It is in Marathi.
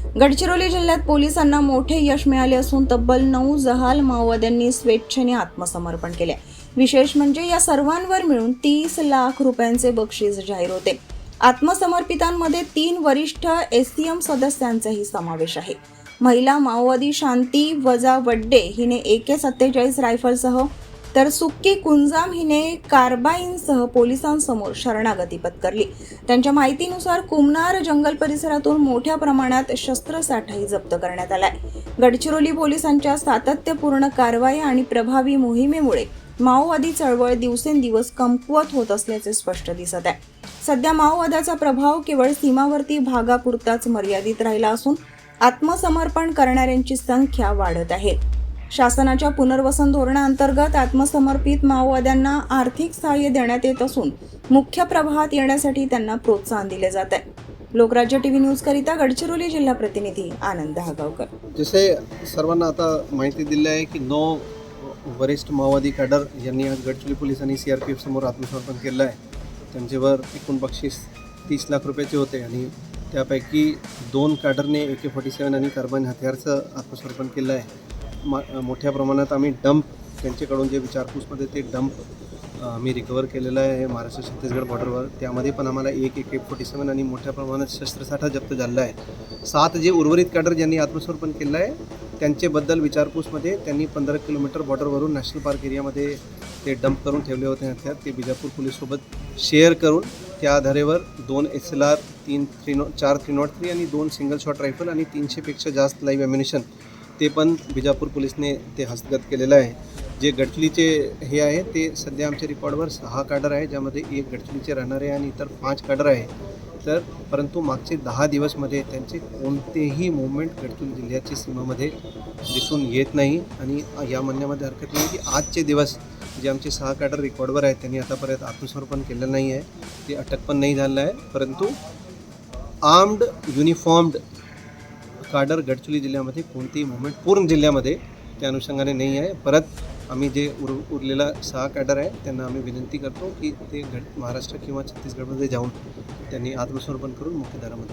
गडचिरोली जिल्ह्यात पोलिसांना मोठे यश मिळाले असून तब्बल 9 जहाल माओवाद्यांनी स्वेच्छेने आत्मसमर्पण केले। विशेष म्हणजे या सर्वांवर मिळून 30 लाख रुपयांचे बक्षीस जाहीर होते। आत्मसमर्पितांमध्ये 3 वरिष्ठ एसटीएम सदस्यांचाही समावेश आहे। महिला माओवादी शांती वजा वड्डे हिने AK-47 रायफलसह तर सुक्की कुंजाम हिने कार्बाईनसह पोलिसांसमोर शरणागती पत्करली। त्यांच्या माहितीनुसार कुमनार जंगल परिसरातून मोठ्या प्रमाणात शस्त्रसाठाही जप्त करण्यात आलाय। गडचिरोली पोलिसांच्या सातत्यपूर्ण कारवाई आणि प्रभावी मोहिमेमुळे माओवादी चळवळ दिवसेंदिवस कमकुवत होत असल्याचे स्पष्ट दिसत आहे। सध्या माओवादाचा प्रभाव केवळ सीमावर्ती भागापुरताच मर्यादित राहिला असून आत्मसमर्पण करणाऱ्यांची संख्या वाढत आहे। शासनाच्या पुनर्वसन धोरणाअंतर्गत आत्मसमर्पित माओवाद्यांना आर्थिक सहाय्य देण्यात येत असून मुख्य प्रवाहात येण्यासाठी त्यांना प्रोत्साहन दिले जात आहे। लोकराज्य टीव्ही न्यूज करिता गडचिरोली जिल्हा प्रतिनिधी आनंद हागावकर। जसे सर्वांना आता माहिती दिली आहे की 9 वरिष्ठ माओवादी कॅडर यांनी आज गडचिरोली पोलिसांनी CRPF समोर आत्मसमर्पण केलं आहे। त्यांच्यावर एकूण बक्षीस 30 लाख रुपयाचे होते आणि त्यापैकी 2 कॅडरने AK-47 आणि कार्बाईन हत्यारचं आत्मसमर्पण केलं आहे। मोठ्या प्रमाणात आम्ही डंप त्यांच्याकडून जे विचारपूसमध्ये ते डंप आम्ही रिकवर केलेलं आहे महाराष्ट्र छत्तीसगड बॉर्डरवर। त्यामध्ये पण आम्हाला एक AK-47 आणि मोठ्या प्रमाणात शस्त्रसाठा जप्त झालेला आहे। 7 जे उर्वरित कॅडर ज्यांनी आत्मसमर्पण केलं आहे त्यांच्याबद्दल विचारपूसमध्ये त्यांनी 15 किलोमीटर बॉर्डरवरून नॅशनल पार्क एरियामध्ये ते डंप करून ठेवले होते हत्यार। ते बिजापूर पोलीससोबत शेअर करून त्या आधारेवर 2 SLR 4 303 आणि 2 सिंगल शॉट रायफल आणि 300पेक्षा जास्त लाईव्ह ॲम्युनिशन ते पण बिजापूर पोलीसने ते हस्तगत केलेलं आहे। जे गडचिरोलीचे हे आहे ते सध्या आमच्या रेकॉर्डवर 6 कॅडर आहे, ज्यामध्ये 1 गडचिरोलीचे राहणारे आणि इतर 5 कॅडर आहे। तर परंतु मागचे 10 दिवसमध्ये त्यांचे कोणतेही मूवमेंट गडचिरोली जिल्ह्याच्या सीमेमध्ये दिसून येत नाही आणि या म्हणण्यामध्ये हरकत नाही की आजचे दिवस जे आमचे 6 कॅडर रेकॉर्डवर आहेत त्यांनी आतापर्यंत आत्मसमर्पण केलेलं नाही आहे, ते अटक पण नाही झालं आहे। परंतु आर्म्ड युनिफॉर्म्ड कॅडर गडचिरोली जिल्ह्यामध्ये कोणतीही मूवमेंट पूर्ण जिल्ह्यामध्ये त्या अनुषंगाने नाही आहे। परत आम्ही जे उरलेला 6 कॅडर आहे त्यांना आम्ही विनंती करतो की ते महाराष्ट्र किंवा छत्तीसगडमध्ये जाऊन त्यांनी आत्मसमर्पण करून मुख्य धारामध्ये